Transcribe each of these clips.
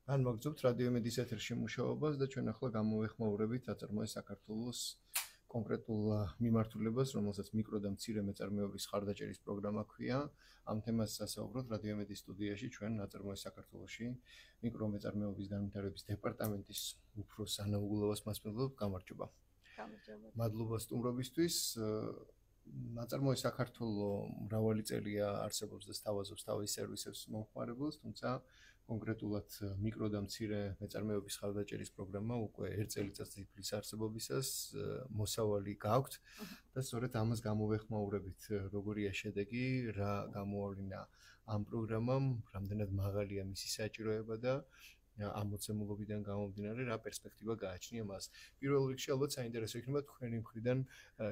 ან მოგწობთ რადიო იმედის ეთერში მუშაობას და ჩვენ ახლა გამოვეხმაურებით აწარმოეს საქართველოს კონკრეტულ მიმართულებას, რომელსაც მიკრო და მცირე მეწარმეობის ხარდაჭერის პროგრამა ქვია. ამ თემას ასაუბროთ რადიო იმედის სტუდიაში ჩვენ აწარმოეს საქართველოში მიკრო მეწარმეობის განვითარების დეპარტამენტის უფროს ანა უგულოვას მასპინძლობ. გამარჯობა. გამარჯობა. მადლობა სტუმრობისთვის. აწარმოეს საქართველოს მრავალი წელია არსებობს და სთავაზობს თავის სერვისებს მომხმარებელს, თუმცა კონკრეტულად მიკრო და მცირე მეწარმეობის ხარდაჭერის პროგრამა უკვე 1 წელიწადს იფლის არსებობისას მოსავალი გაქვთ და სწორედ ამას გამოვეხმაურებით, როგორია შედეგი, რა გამოავლინა ამ პროგრამამ, რამდენად მაღალია მისი საჭიროება და ამ მოცემულობიდან გამომდინარე რა პერსპექტივა გააჩნია მას. პირველ რიგში ალბათ საინტერესო იქნება თქვენი მხრიდან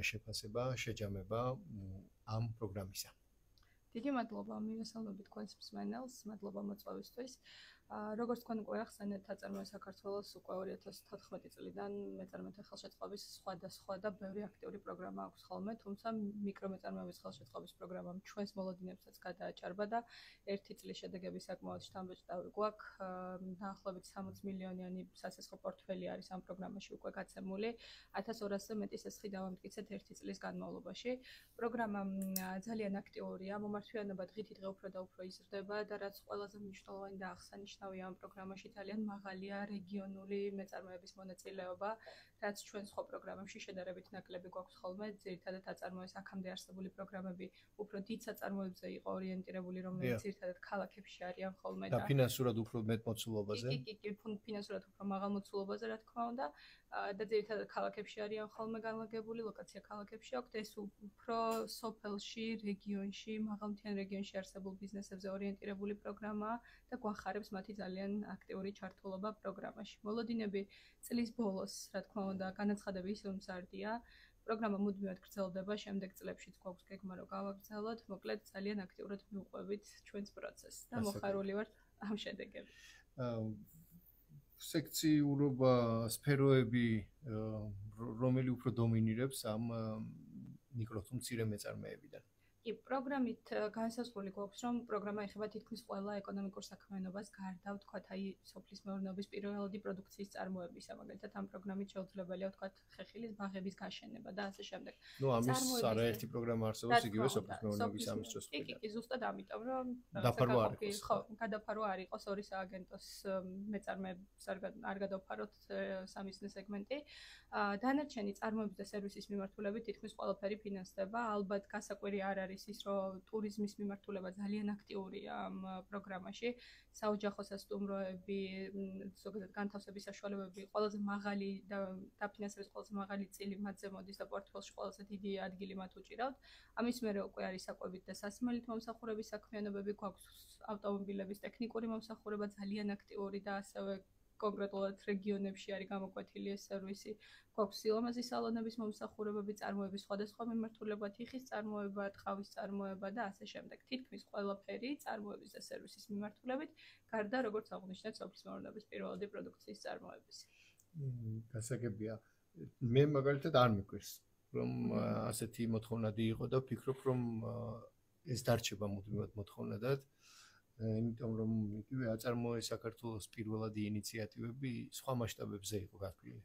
შეფასება, შეჯამება ამ პროგრამისა. დიდი მადლობა მივესალმებით თქვენს მსმენელს, მადლობა მოწვევისთვის. როგორც თქვენ უკვე ახსენეთ, აწარმოეს საქართველოს უკვე 2014 წლიდან მეწარმეთა ხელშეწყობის სხვადასხვა და ბევრი აქტიური პროგრამა აქვს ხოლმე, თუმცა მიკრომეწარმეობის ხელშეწყობის პროგრამამ ჩვენს მოლოდინებსაც გადააჭარბა და 1 წლის შედეგები საკმაოდ შთამბეჭდავი გვაქვს. დაახლოებით 60 მილიონიანი სასესხო პორტფელი არის ამ პროგრამაში უკვე გაცემული, 1200-ზე მეტი სესხი დავამტკიცეთ 1 წლის განმავლობაში. პროგრამა ძალიან აქტიურია, მომართვიანობა დღითი დღე უფრო და უფრო იზრდება და რაც ყველაზე მნიშვნელოვანი და აღსანიშნავია ამ პროგრამაში ძალიან მაღალია რეგიონული მეწარმეების მონაწილეობა, რაც ჩვენ სხვა პროგრამებში შედარებით ნაკლები გვაქვს ხოლმე. ძირითადად აწარმოეს აქამდე არსებული პროგრამები უფრო დიდ საწარმოებზე იყო ორიენტირებული, რომლებიც ძირითადად ქალაქებში არიან ხოლმე და ფინანსურად უფრო მეტ მოცულობაზე. კი, ფინანსურად უფრო მაღალ მოცულობაზე, რა თქმა უნდა, და ძირითადად ქალაქებში არიან ხოლმე განლაგებული, ლოკაცია ქალაქებში აქვს, ეს უფრო სოფელში, რეგიონში, მაღალმთიან რეგიონში არსებულ ბიზნესებზე ორიენტირებული პროგრამაა და გვახარებს მათი ძალიან აქტიური ჩართულობა პროგრამაში. მოლოდინები წლის ბოლოს, რა თქმა უნდა, განაცხადები ისე მზარდია. პროგრამა მუდმივად გრძელდება, შემდეგ წლებშიც გვაქვს გეგმა რომ გავაგრძელოთ. მოკლედ ძალიან აქტიურად მივყვებით ჩვენს პროცესს და მოხარული ვართ ამ შედეგებით. სექციურობა, სფეროები, რომელი უფრო დომინირებს ამ მიკრო თუ მცირე მეწარმეებიდან? კი, პროგრამით განსაზღვრული გვაქვს, რომ პროგრამა ეხება თითქმის ყველა ეკონომიკურ საქმიანობას, გარდა ვთქვათ, სოფლის მეურნეობის პირველადი პროდუქციის წარმოებისა, მაგალითად ამ პროგრამით შეუძლებელია ვთქვათ, ხეხილის ბაღების გაშენება და ასე შემდეგ. ამის არაერთი პროგრამა არსებობს იგივე სოფლის მეურნეობის ამის დროს. კი, ზუსტად ამიტომ, რომ დაფარვა არ იყოს. ხო, გადაფარვა არ იყოს ორი სააგენტოს მეწარმეებს არ გადავფაროთ სამიზნე სეგმენტი. დანარჩენი წარმოების და სერვისის მიმართულებით თითქმის ყველაფერი ფინანსდება. ალბათ გასაკვირი არ არის ის, რომ ტურიზმის მიმართულება ძალიან აქტიურია ამ პროგრამაში. საოჯახო სასტუმროები, ზოგადად განთავსების საშუალებები ყველაზე მაღალი და დაფინანსების ყველაზე მაღალი წილი მათზე მოდის და პორტფელში ყველაზე დიდი ადგილი მათ უჭირავთ. ამის მერე უკვე არის საკვებით და სასმელით მომსახურების საქმიანობები, გვაქვს ავტომობილების ტექნიკური მომსახურება ძალიან აქტიური და ასევე კონკრეტულად რეგიონებში არის გამოკვეთილი ეს სერვისი. გვაქვს სილამაზის სალონების მომსახურებები, წარმოების სხვადასხვა მიმართულება, თიხის წარმოება, ტყავის წარმოება და ასე შემდეგ. თითქმის ყველაფერი წარმოების და სერვისის მიმართულებით, გარდა როგორც აღნიშნეთ, სოფლის მეურნეობის პირველადი პროდუქციის წარმოების. გასაგებია. მე მაგალითად არ მიგვირს, რომ ასეთი მოთხოვნადი იყო და ვფიქრობ, რომ ეს დარჩება მუდმივად მოთხოვნადად. იმიტომ რომ იგივე აწარმოეს საქართველოს პირველადი ინიციატივები სხვა მასშტაბებზე იყო გათვლილი.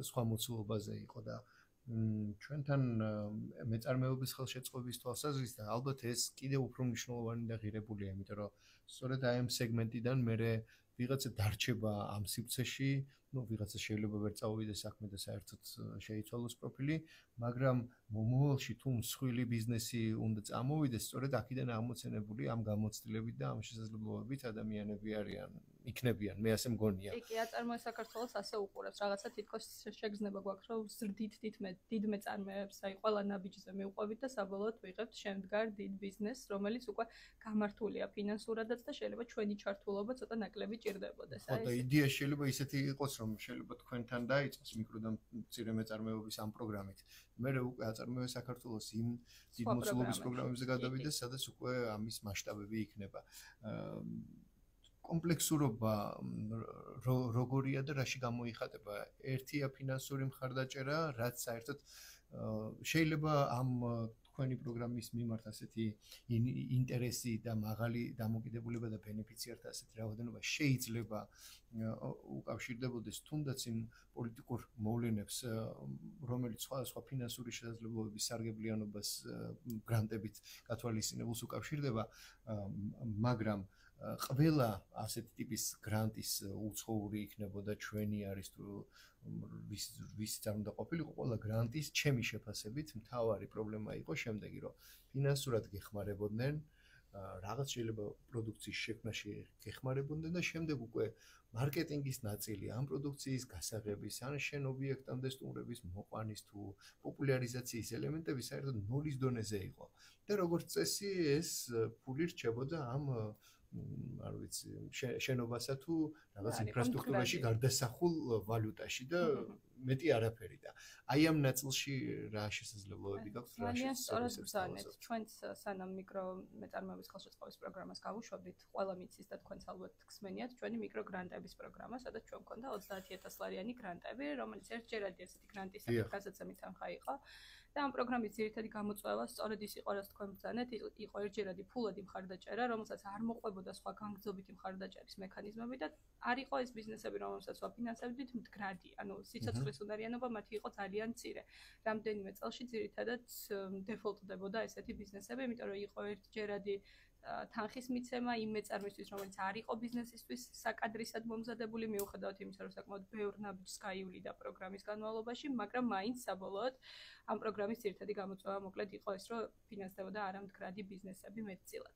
სხვა მოცულობაზე იყო და ჩვენთან მეწარმეობის ხელშეწყობის თვალსაზრისით ალბათ ეს კიდევ უფრო მნიშვნელოვანი და ღირებულია, იმიტომ რომ სწორედ აი ამ სეგმენტიდან მე ვიღაცა დარჩება ამ სივრცეში, ვიღაცა შეიძლება ვერ წავიდეს საქმე და საერთოდ შეიცვალოს პროფილი, მაგრამ მომავალში თუ მსხვილი ბიზნესი უნდა წამოვიდეს, სწორედ აქედან ამოცენებული ამ გამოცდილებით და ამ შესაძლებლობებით ადამიანები არიან, იქნებიან, მე ასე მგონია. კი, აწარმოეს საქართველოს ასე უყურებს, რაღაცა თითქოს შეგრძნება გვაქვს, რომ ზრდით დიდ მეწარმეებს, აი ყველა ნაბიჯზე მივყვებით და საბოლოოდ ვიღებთ შემდგარ დიდ ბიზნესს, რომელიც უკვე გამართულია ფინანსურადაც და შეიძლება ჩვენი ჩართულობა ცოტა ნაკლები ჭირდებოდეს. ხო, და იდეა შეიძლება ისეთი იყოს, რომ შეიძლება თქვენთან დაიწყოს მიკრო და მცირე მეწარმეობის ამ პროგრამით. მე უკვე აწარმოეს საქართველოს იმ დიდ მოცულობის პროგრამებზე გადავიდეს, სადაც უკვე ამის მასშტაბები იქნება. კომპლექსურობა როგორია და რაში გამოიხატება? ერთია ფინანსური მხარდაჭერა, რაც საერთოდ შეიძლება ამ თქვენი პროგრამის მიმართ ასეთი ინტერესი და მაღალი დამოკიდებულება და ბენეფიციართა ასეთი რაოდენობა შეიძლება უკავშირდებოდეს თუნდაც იმ პოლიტიკურ მოვლენებს, რომელიც სხვადასხვა ფინანსური შესაძლებლობების სარგებლიანობას გრანტებით გათვალისწინებულს უკავშირდება, მაგრამ ყველა ასეთი ტიპის გრანტის უცხოური იქნებოდა ჩვენი არის თუ ვის არ უნდა ყოფილიყო, ყველა გრანტის ჩემი შეფასებით მთავარი პრობლემა იყო შემდეგი, რომ ფინანსურად გეხმარებოდნენ, რაღაც შეიძლება პროდუქციის შექმნაში გეხმარებოდნენ და შემდეგ უკვე მარკეტინგის ნაწილი ამ პროდუქციის გასაღების, ან შენ ობიექტამდე სტუმრების მოყვანის თუ პოპულარიზაციის ელემენტები საერთოდ ნულის დონეზე იყო. და როგორც წესი ეს ფული რჩებოდა ამ არ ვიცი, შენობასა თუ რაღაც ინფრასტრუქტურაში გარდასახულ ვალუტაში და მეტი არაფერი და აი ამ ნაწილში რა შესაძლებლობები გაქვს რა შესაძლებლობები ჩვენც სანამ მიკრო მეწარმეობის ხელშეწყობის პროგრამას გავუშვებდით, ყველა მიცის და თქვენც ალბათ გსმენიათ ჩვენი მიკრო გრანტების პროგრამა, სადაც ჩვენ მქონდა 30000 ლარიანი გრანტები, რომელიც ერთჯერადი ესეთი გრანტის გადაცემით თანხა იყო. და ამ პროგრამის ძირითადი გამოწვევა სწორედ ის იყო, რაც თქვენ ბრძანეთ, იყო ერთჯერადი ფულადი მხარდაჭერა, რომელსაც არ მოყვებოდა სხვა განგრძობითი მხარდაჭერის მექანიზმები და არ იყო ეს ბიზნესები, რომელსაც ვაფინანსებდით მდგრადი, ანუ სიცოცხლის უნარიანობა მათი იყო ძალიან მცირე. რამდენიმე წელში ძირითადად დეფოლტდებოდა ესეთი ბიზნესები, იმიტომ რომ იყო ერთჯერადი თანხის მიცემა იმ მეწარმისთვის, რომელიც არ იყო ბიზნესისთვის საკადრისად მომზადებული, მიუხედავად იმისა, რომ საკმაოდ ბევრ ნაბიჯს გაივლიდა პროგრამის განმავლობაში, მაგრამ მაინც საბოლოოდ ამ პროგრამის ძირითადი გამოწვევა მოკლედ იყო ეს, რომ ფინანსდებოდა არამდგრადი ბიზნესები მეტწილად.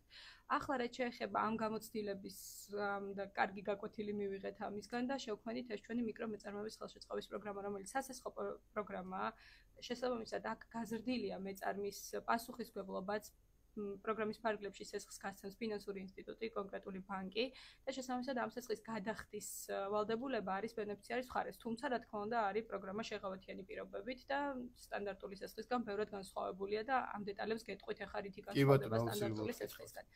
ახლა რაც შეეხება ამ გამოცდილების და კარგი გაკვეთილი მივიღეთ ამისგან და შევქმნით ეს ჩვენი მიკრომეწარმეობის ხელშეწყობის პროგრამა, რომელიც სასესხო პროგრამაა. შესაბამისად, აქ გაზრდილია მეწარმის პასუხისმგებლობაც პროგრამის ფარგლებში სესხს გასცემს ფინანსური ინსტიტუტი, კონკრეტული ბანკი და შესაბამისად ამ სესხის გადახდის ვალდებულება არის ბენეფიციარის მხარეს, თუმცა რა თქმა უნდა არის პროგრამა შეღავათიანი პირობებით და სტანდარტული სესხისგან ბევრად განსხვავებულია და ამ დეტალებს გეტყვით ახლა რითი განსხვავდება სტანდარტული სესხისგან.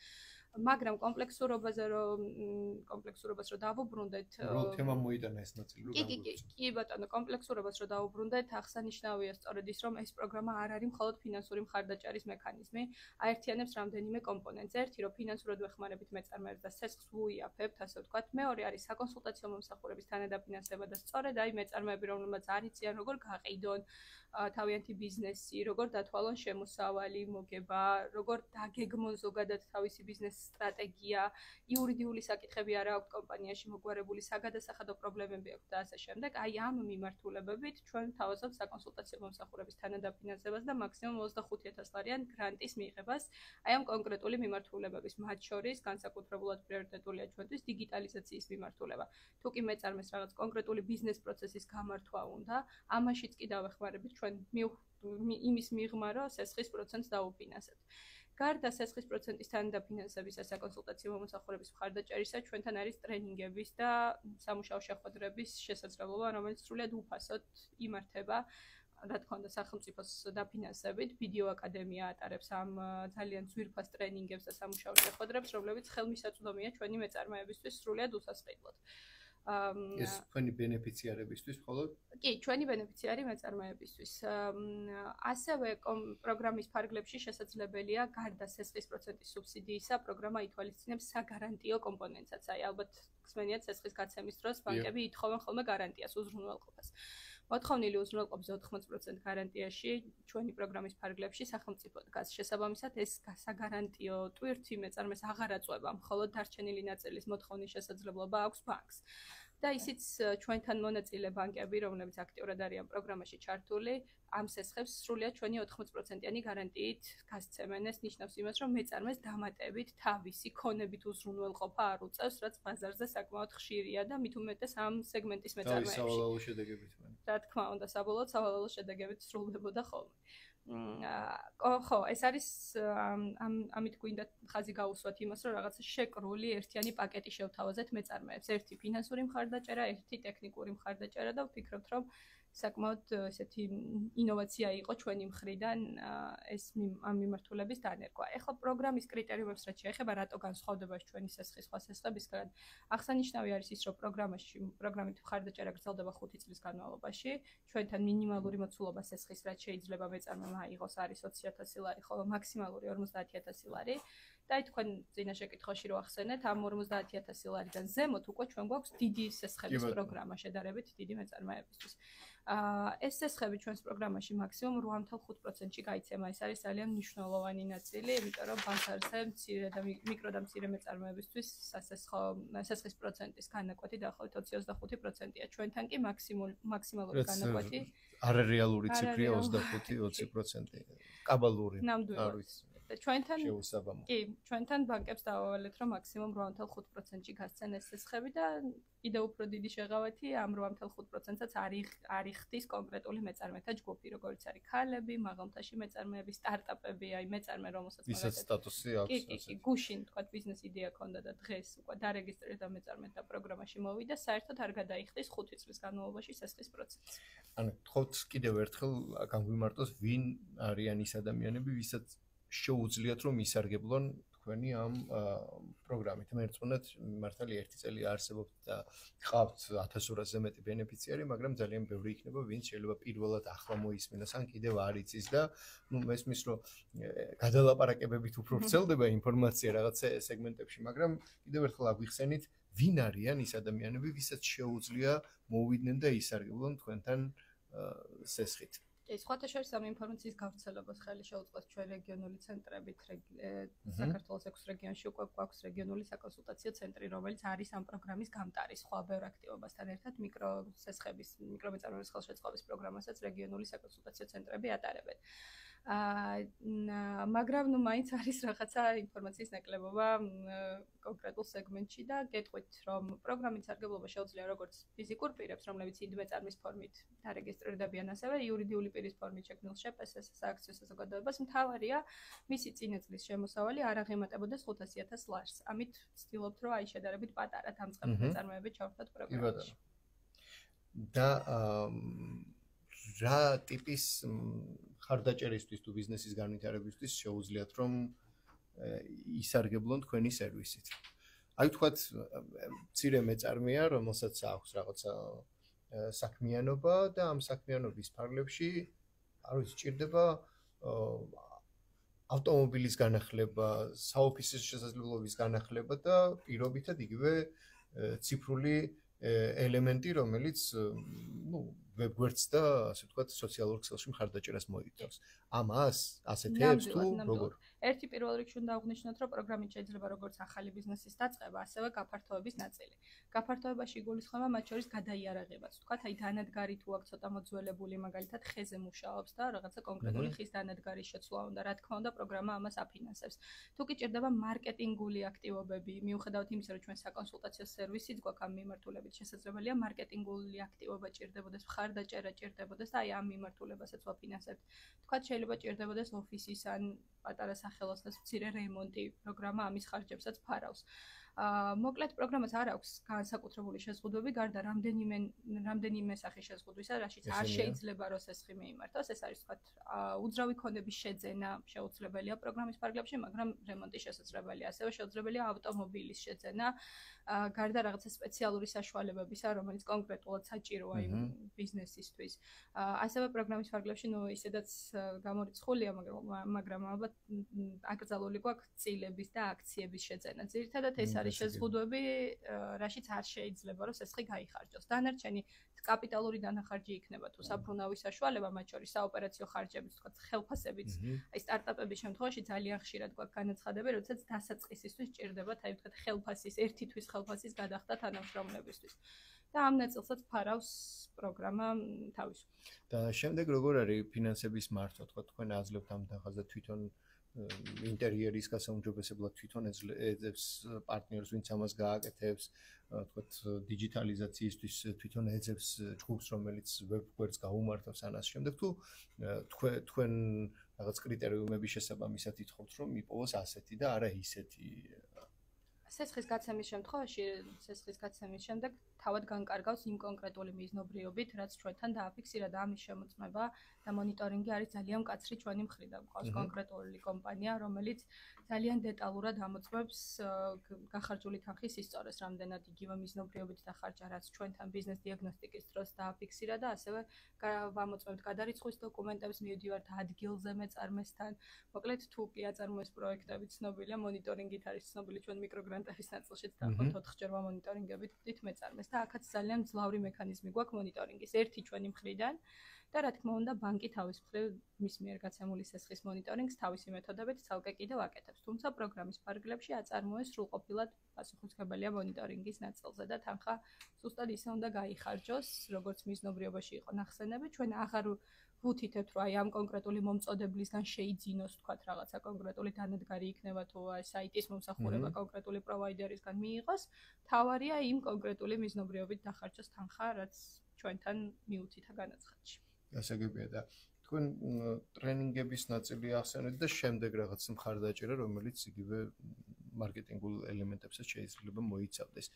მაგრამ კომპლექსურობას რომ დავუბრუნდეთ თემა მოიტანა ეს ნაწილი რომ კი ბატონო კომპლექსურობას რომ დავუბრუნდეთ ახსანიშნავია სწორედ ის რომ ეს პროგრამა არ არის მხოლოდ ფინანსური მხარდაჭერის მექანიზმი აერთიანებს რამდენიმე კომპონენტს ერთი რომ ფინანსურად ვეხმარებით მეწარმეებს და სესხს ვუიაფებთ ასე ვთქვათ მეორე არის საკონსულტაციო მომსახურების თანადაფინანსება და სწორედ აი მეწარმეები რომლებმაც არ იციან როგორ გაყიდონ თავიანთი ბიზნესი როგორ დათვალონ შემოსავალი მოგება როგორ დაგეგმონ ზოგადად თავისი ბიზნეს სტრატეგია, იურიდიული საკითხები არა აქვს კომპანიაში მოგვარებული, საგადასახადო პრობლემები აქვს და ასე შემდეგ. აი ამ მიმართულებებით ჩვენ თავაზობთ საკონსულტაციო მომსახურების თანადაფინანსებას და მაქსიმუმ 25000 ლარიან გრანტის მიღებას. აი ამ კონკრეტული მიმართულებების, მათ შორის განსაკუთრებულად პრიორიტეტულია ჩვენთვის დიგიტალიზაციის მიმართულება. თუ კი მეწარმეს რაღაც კონკრეტული ბიზნეს პროცესის გამართვა უნდა, ამაშიც კი დავეხმარებით ჩვენ იმის მიღმა, რომ სესხის პროცენტს დაუფინანსებთ. გარდა სესხის პროცენტის თანადაფინანსებისა საკონსულტაციო მომსახურების მხარდაჭერისა ჩვენთან არის ტრენინგების და სამუშაო შეხვედრების შესაძლებლობა, რომელიც სრულიად უფასოდ იმართება. რა თქმა უნდა, სახელმწიფოს დაფინანსებით ვიდეო აკადემია ატარებს ამ ძალიან ძვირფას ტრენინგებს და სამუშაო შეხვედრებს, რომლებიც ხელმისაწვდომია ჩვენი მეწარმეებისთვის სრულიად უსასყიდლოდ. ეს თქვენი ბენეფიციარებისთვის მხოლოდ? კი, ჩვენი ბენეფიციარი მეწარმეებისთვის. ასევე პროგრამის ფარგლებში შესაძლებელია გარდა სესხის პროცენტის სუბსიდიისა, პროგრამა ითვალისწინებს საგარანტიო კომპონენტსაც. აი, ალბათ გსმენიათ სესხის გაცემის დროს ბანკები ითხოვენ ხოლმე გარანტიას, უზრუნველყოფას. მოთხოვნილი უზრუნველყოფის 80% გარანტიაში ჩვენი პროგრამის ფარგლებში სახელმწიფო დგას. შესაბამისად, ეს საგარანტიო ტვირთი მეწარმეს აღარ აწვება, მხოლოდ დარჩენილი ნაწილის მოთხოვნის შესაძლებლობა აქვს ბანკს. და ისიც ჩვენთან მონაწილე ბანკები, რომლებიც აქტიურად არიან პროგრამაში ჩართული, ამ სესხებს სრულიად ჩვენი 80%-იანი გარანტიით გასცემენ. ეს ნიშნავს იმას, რომ მეწარმეს დამატებით თავისი ქონებით უზრუნველყოფა არ უწევს, რაც ბაზარზე საკმაოდ ხშირია და მით უმეტეს ამ სეგმენტის მეწარმეებში. სავალალო შედეგებით. რა თქმა უნდა, საბოლოოდ სავალალო შედეგებით სრულდებოდა ხოლმე. ხო, ეს არის ამით გვინდა ხაზი გაუსვათ იმას, რომ რაღაცა შეკრული ერთიანი პაკეტი შევთავაზეთ მეწარმეებს. ერთი ფინანსური მხარდაჭერა, ერთი ტექნიკური მხარდაჭერა და ვფიქრობთ, რომ საკმაოდ ესეთი ინოვაცია იყო ჩვენი მხრიდან ეს ამ მიმართულების დანერგვა. ეხლა პროგრამის კრიტერიუმებს რაც შეეხება, რატო განსხვავდება ჩვენი სესხის სხვა სესხებისგან, აღსანიშნავი არის ის, რომ პროგრამით მხარდაჭერა გრძელდება 5 წლის განმავლობაში. ჩვენთან მინიმალური მოცულობა სესხის რაც შეიძლება მეწარმემა აიღოს არის 20,000 ლარი, ხოლო მაქსიმალური 50,000 ლარი. და თქვენ წინაშე კითხვაში რო ახსენეთ, ამ 50,000 ლარიდან ზემოთ უკვე ჩვენ გვაქვს დიდი სესხების პროგრამა შედარებით დიდი მეწარმეებისთვის. ეს სესხები ჩვენს პროგრამაში მაქსიმუმ 8.5%-ში გაიცემა. ეს არის ძალიან მნიშვნელოვანი ნაწილი, იმიტომ რომ ბაზარზე მცირე და მიკრო და მცირე მეწარმეებისთვის სესხის პროცენტის განაკვეთი დაახლოებით 20-25%-ია. ჩვენთან კი მაქსიმალური განაკვეთი არარეალური ციფრია 25-20%. კაბალური. ნამდვილად. და ჩვენთან შეუსაბამო. კი, ჩვენთან ბანკებს დავავალეთ, რომ მაქსიმუმ 8.5%-ში გასცენ ეს სესხები და კიდევ უფრო დიდი შეღავათი ამ 8.5%-საც არის ხდის კონკრეტული მეწარმეთა ჯგუფი, როგორც არის ქალები, მაღალმთაში მეწარმეები, სტარტაპები, აი მეწარმე, რომელსაც ვისაც სტატუსი აქვს. კი, გუშინ თქვა ბიზნეს იდეა ქონდა და დღეს უკვე დარეგისტრირდა მეწარმეთა პროგრამაში მოვიდა, საერთოდ არ გადაიხდის 5 წლის განმავლობაში სესხის პროცესი. ანუ თქოთ კიდევ ერთხელ განგვიმარტოს, ვინ არიან ის ადამიანები, ვისაც შეუძლიათ რომ ისარგებლონ თქვენი ამ პროგრამით. მე რწმუნდათ მართალი ერთი წელი არსებობთ და ყავთ 1200-ზე მეტი ბენეფიციარი, მაგრამ ძალიან ბევრი იქნება, ვინც შეიძლება პირველად ახლა მოისმინოს ან კიდევ არ იცის და მესმის რომ გადალაპარაკებებით უფრო ვრცელდება ინფორმაცია რაღაც სეგმენტებში, მაგრამ კიდევ ერთხელ აგვიხსენით, ვინ არიან ის ადამიანები, ვისაც შეუძლია მოვიდნენ და ისარგებლონ თქვენთან სესხით. სხვათა შორის ამ ინფორმაციის გავრცელებას ხელი შეუწყოს ჩვენ რეგიონული ცენტრებით. საქართველოს 6 რეგიონში უკვე გვაქვს რეგიონული საკონსულტაციო ცენტრი, რომელიც არის ამ პროგრამის გამტარი სხვა ბევრ აქტივობასთან ერთად მიკრომეწარმეების ხელშეწყობის პროგრამასაც რეგიონული საკონსულტაციო ცენტრები ატარებენ. მაგრამ მაინც არის რაღაცა ინფორმაციის ნაკლებობა კონკრეტულ სეგმენტში და გეტყვით, რომ პროგრამის სარგებლობა შეუძლია როგორც ფიზიკურ პირებს, რომლებიც ინდმეწარმის ფორმით დარეგისტრირდებიან, ასევე იურიდიული პირის ფორმით შექმნილ შეპსს სააქციო საზოგადოებას. მთავარია მისი წინაწლის შემოსავალი არ აღემატებოდეს 500,000 ლარს. ამით ვცდილობთ, რომ აი შედარებით პატარა დამწყები მეწარმეები ჩავთვალოთ პროგრამაში. და რა ტიპის ხარდაჭერისთვის თუ ბიზნესის განვითარებისთვის შეუძლიათ რომ ისარგებლონ თქვენი სერვისით. აი თქვათ, მცირე მეწარმეა, რომელსაც აქვს რაღაცა საქმიანობა და ამ საქმიანობის ფარგლებში არ ვიცი, სჭირდება ავტომობილის განახლება, საოფისე შესაძლებლობის განახლება და პირობითად იგივე ციფრული ელემენტი, რომელიც ვებგვერდს და ასე ვთქვათ, სოციალურ ქსელში მხარდაჭერას მოითხოვს. ამას ასეთებს თუ როგორ? ერთი პირველ რიგში უნდა აღვნიშნოთ, რომ პროგრამით შეიძლება როგორც ახალი ბიზნესის დაწყება, ასევე გაფართოების ნაწილი. გაფართოებაში იგულისხმება მათ შორის გადაიარაღებაც. ვთქვათ, აი დანადგარი თუ აქვს ცოტა მოძველებული, მაგალითად ხეზე მუშაობს და რაღაცა კონკრეტული ხის დანადგარის შეცვლა უნდა, რა თქმა უნდა, პროგრამა ამას აფინანსებს. თუ კი ჭირდება მარკეტინგული აქტივობები, მიუხედავად იმისა, რომ ჩვენ საკონსულტაციო სერვისიც გვაქვს ამ მიმართულებით, შესაძლებელია მარკეტინგული აქტივობა ჭირდებოდეს, მხარდაჭერა ჭირდებოდეს და აი ამ მიმართულებასაც ვაფინანსებთ. ვთქვათ, შეიძლება ჭირდებოდეს ოფისის ან პატარა სახელოსნოს მცირე რემონტი, პროგრამა ამის ხარჯებსაც ფარავს. მოკლედ პროგრამას არ აქვს განსაკუთრებული შეზღუდვები, გარდა რამდენიმე სახის შეზღუდვისა, რაშიც არ შეიძლება რომ სესხი მიიმართოს. ეს არის ვთქვათ, უძრავი ქონების შეძენა შეუძლებელია პროგრამის ფარგლებში, მაგრამ რემონტი შესაძლებელია. ასევე შეუძლებელია ავტომობილის შეძენა, გარდა რაღაცა სპეციალური საშუალებებისა, რომელიც კონკრეტულად საჭიროა იმ ბიზნესისთვის. ასევე პროგრამის ფარგლებში, ისედაც გამორიცხულია, მაგრამ ალბათ აკრძალული გვაქვს წილების და აქციების შეძენა. ძირითადად ეს არის შეზღუდვები, რაშიც არ შეიძლება რომ სესხი გაიხარჯოს. დანარჩენი კაპიტალური დანახარჯი იქნება თუ საფრუნავი საშუალება, მათ შორის საოპერაციო ხარჯებიც, თქვა ხელფასებიც. აი სტარტაპების შემთხვევაში ძალიან ხშირად გვაქვს განაცხადები, როდესაც დასაწყისისთვის ჭირდებათ, აი ვთქვათ, ხელფასის, ერთი თვის ხელფასის გადახდა თანამშრომლებისთვის. და ამ ნაწილსაც ფარავს პროგრამა თავისუფლად. და შემდეგ როგორ არის ფინანსების მართვა, თქვა თქვენ აძლევთ ამ დახაზა თვითონ ინტერიერის გასაუმჯობესებლად თვითონ ეძებს პარტნიორს, ვინც ამას გააკეთებს, თქვათ დიჯიტალიზაციისთვის თვითონ ეძებს ჯგუფს, რომელიც ვებგვერდს გაუმართავს ან ამ შემდეგ თუ თქვენ რაღაც კრიტერიუმების შესაბამისად ითხოვთ, რომ იპოვოს ასეთი და არა ისეთი სესხის გაცემის შემთხვევაში, სესხის გაცემის შემდეგ თავად განკარგავს იმ კონკრეტული მიზნობრიობით, რაც ჩვენთან დააფიქსირა და ამის შემოწმება და მონიტორინგი არის ძალიან მკაცრი ჩვენი მხრიდან. გვყავს კონკრეტული კომპანია, რომელიც ძალიან დეტალურად ამოწმებს გახარჯული თანხის ისწორეს, რამდენად იგივე მიზნობრიობით დახარჯა, რაც ჩვენთან ბიზნეს დიაგნოსტიკის დროს დააფიქსირა და ასევე ვამოწმებთ გადარიცხვის დოკუმენტებს, მივდივართ ადგილზე მეწარმესთან. მოკლედ, თუ კი აწარმოეს პროექტები ცნობილია, მონიტორინგით არის ცნობილი ჩვენ მიკროგრანტების ნაწილშიც დაახლოებით 4-ჯერ ვამონიტორინგებით ვდით მეწარმეს და აქაც ძალიან მძლავრი მექანიზმი გვაქვს მონიტორინგის. ერთი ჩვენი მხრიდან და რა თქმა უნდა, ბანკი თავის მხრივ მის მიერ გაცემული სესხის მონიტორინგს თავისი მეთოდებით ცალკე კიდევ აკეთებს. თუმცა პროგრამის ფარგლებში აწარმოეს სრულყოფილად პასუხისმგებელია მონიტორინგის ნაწილზე და თანხა ზუსტად ისე უნდა გაიხარჯოს, როგორც მიზნობრიობაში იყო ნახსენები. ჩვენ აღარ ვუთითებთ, რომ აი ამ კონკრეტული მომწოდებლისგან შეიძინოს თქვათ რაღაცა კონკრეტული დანადგარი იქნება თუ საიტის მომსახურება კონკრეტული პროვაიდერისგან მიიღოს. თავარია იმ კონკრეტული მიზნობრიობით დახარჯოს თანხა, რაც ჩვენთან მიუწითა განაცხადში. გასაგებია და თქვენ ტრენინგების ნაწილი ახსენეთ და შემდეგ რაღაც მხარდაჭერა, რომელიც იგივე მარკეტინგულ ელემენტებსაც შეიძლება მოიცავდეს.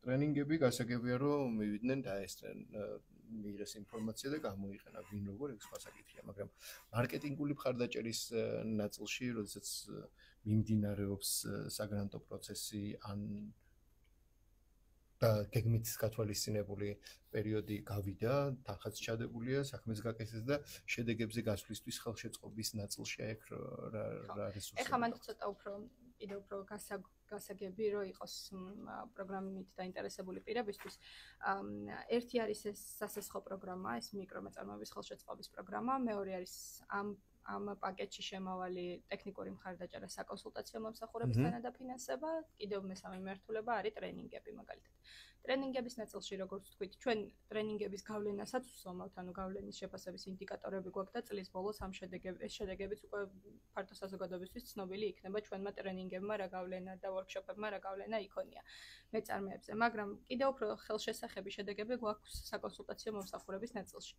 ტრენინგები გასაგებია, რომ მივიდნენ დაესწრენ, მიიღეს ინფორმაცია და გამოიყენა ვინ როგორ ეგ სხვა საკითხია, მაგრამ მარკეტინგული მხარდაჭერის ნაწილში, როდესაც მიმდინარეობს საგრანტო პროცესი ან და გეგმით გათვალისწინებული პერიოდი გავიდა, თანხაც ჩადებულია, საქმეც გაკეთეს და შედეგებზე გასვლისთვის ხელშეწყობის ნაწილში აქ რა რესურსები. ეხლა მანდ ცოტა კიდევ უფრო გასაგები რომ იყოს პროგრამით დაინტერესებული პირებისთვის. ერთი არის ეს სასესხო პროგრამა, ეს მიკრომეწარმეობის ხელშეწყობის პროგრამა, მეორე არის ამ პაკეტში შემავალი ტექნიკური მხარდაჭერა, საკონსულტაციო მომსახურების თანადაფინანსება, კიდევ მესამე მიმართულება არის ტრენინგები მაგალითად. ტრენინგების ნაწილში, როგორც ვთქვით, ჩვენ ტრენინგების გავლენასაც ვსვამავთ, ანუ გავლენის შეფასების ინდიკატორები გვაქვს და წლის ბოლოს ამ შედეგებიც უკვე ფართო საზოგადოებისთვის ცნობილი იქნება ჩვენმა ტრენინგებმა რა გავლენა და ვორქშოპებმა რა გავლენა იქონია მეწარმეებზე, მაგრამ კიდევ უფრო ხელშესახები შედეგები გვაქვს საკონსულტაციო მომსახურების ნაწილში.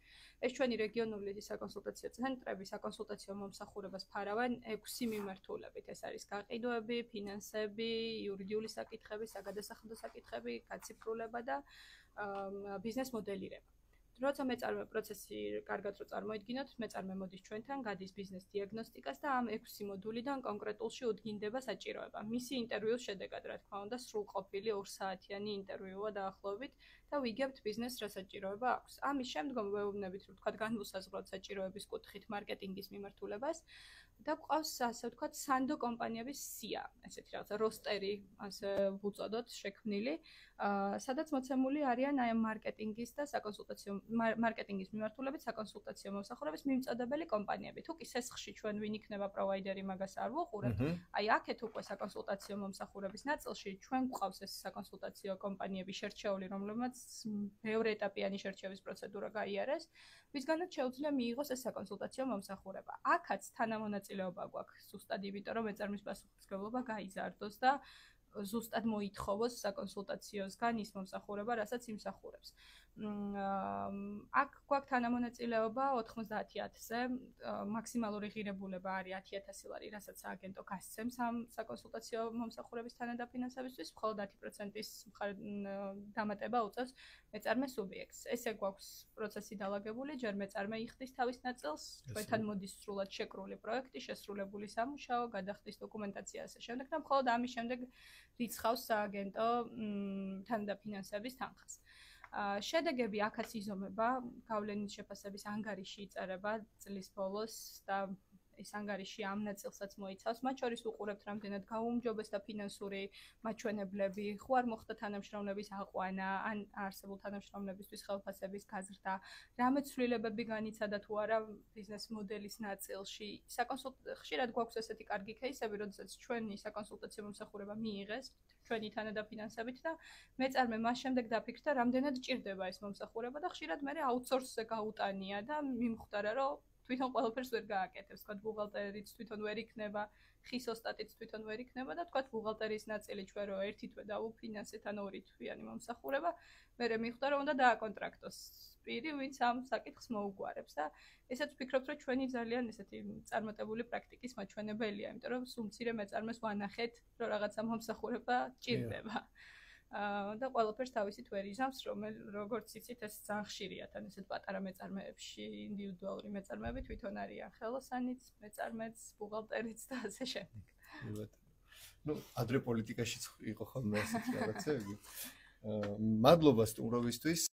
ეს ჩვენი რეგიონული საკონსულტაციო ცენტრები საკონსულტაციო მომსახურებას ფარავენ 6 მიმართულებით. ეს არის გაყიდვები, ფინანსები, იურიდიული საკითხები, საგადასახადო საკითხები, გაციფრულება და ბიზნეს მოდელირება. როცა მეწარმე პროცესი კარგად რო წარმოიდგინოთ, მეწარმე მოდის ჩვენთან, გადის ბიზნეს დიაგნოსტიკას და ამ 6 მოდულიდან კონკრეტულში უდგინდება საჭიროება. მისი ინტერვიუს შედეგად, რა თქმა უნდა, სრულყოფილი 2 საათიანი ინტერვიუა დაახლოებით და ვიგებთ ბიზნესს რა საჭიროება აქვს. ამის შემდგომ ვეუბნებით, რომ თქვა განვუსაზღვროთ საჭიროების კუთხით მარკეტინგის მიმართულებას და გვყავს ასე ვთქვათ სანდო კომპანიების სია, ესეთი რაღაცა როსტერი, ასე ვუწოდოთ, შექმნილი, სადაც მოცემული არიან აი მარკეტინგის და საკონსულტაციო მარკეტინგის მიმართულებით საკონსულტაციო მომსახურების მიმწოდებელი კომპანიები. თუ კი სესხში ჩვენ ვინ იქნება პროვაიდერი, მაგას არ ვუყურებთ. აი აქეთ უკვე საკონსულტაციო მომსახურების ნაწილში ჩვენ გვყავს ეს საკონსულტაციო კომპანიების შერჩეული, რომლებმაც მეორე ეტაპიანი შერჩევის პროცედურა გაიარეს, ვისგანაც შეუძლია მიიღოს ეს საკონსულტაციო მომსახურება. აქაც თანამონაწილეობა გვაქვს ზუსტად იმიტომ, რომ მეწარმის პასუხისმგებლობა გაიზარდოს და ზუსტად მოითხოვოს საკონსულტაციოსგან ის მომსახურება, რასაც იმსახურებს. აქ გვაქვს თანამონაწილეობა 90,000-ზე, მაქსიმალური ღირებულება არის 10,000 ლარი, რასაც სააგენტო გასცემს ამ საკონსულტაციო მომსახურების თანადაფინანსებისთვის, მხოლოდ 10%-ის დამატება უწევს მეწარმე სუბიექტს. ესე გვაქვს პროცესი დალაგებული, ჯერ მეწარმე იხდის თავის ნაწილს, ჩვენთან მოდის სრულად შეკრული პროექტი, შესრულებული სამუშაო, გადახდის დოკუმენტაცია ასე შემდეგ და მხოლოდ ამის შემდეგ რიცხავს სააგენტო თანადაფინანსების თანხას. შედეგები აქაც იზომება, გავლენის შეფასების ანგარიში იწერება წლის ბოლოს და ეს ანგარიში ამ ნაწილსაც მოიცავს, მათ შორის უყურებთ რამდენად გაუმჯობესდა ფინანსური მაჩვენებლები, ხო არ მოხდა თანამშრომლების აყვანა, ან არსებულ თანამშრომლებისთვის ხელფასების გაზრდა, რამე ცვლილებები განიცადა თუ არა ბიზნეს მოდელის ნაწილში. ხშირად გვაქვს ესეთი კარგი кейსები, როდესაც ჩვენი საკონსულტაციო მომსახურება მიიღეს ჩვენი თანადაფინანსებით და მეწარმე მას შემდეგ დაფიქრდა, რამდენად ჭირდება ეს მომსახურება და ხშირად მე აუთსორსზე გაუტანია და მიმხვდარა, რომ თვითონ ყველაფერს ვერ გააკეთებს, თქვა ბუღალტერიც თვითონ ვერ იქნება, ხის ოსტატიც თვითონ ვერ იქნება და თქვა ბუღალტერიის ნაწილი ჩვენ რო ერთი თვე დავუფინანსეთ ან ორი თვიანი მომსახურება, მერე მიხვდა რომ უნდა დააკონტრაქტოს პირი, ვინც ამ საკითხს მოუგვარებს და ესაც ვფიქრობ, რომ ჩვენი ძალიან ესეთი წარმატებული პრაქტიკის მაჩვენებელია, იმიტომ რომ სულ მცირე მეწარმეს ვანახეთ, რომ რაღაცა მომსახურება ჭირდება. და ყველაფერს თავისით ვერ იზამს, როგორც იცით, ეს ძალიან ხშირია თან ესეთ პატარა მეწარმეებში, ინდივიდუალური მეწარმეები თვითონ არიან ხელოსანიც, მეწარმეც, ბუღალტერიც და ასე შემდეგ. ნუ ადრე პოლიტიკაშიც იყო ხოლმე ასეთი რაღაცები. მადლობა სტუმრობისთვის.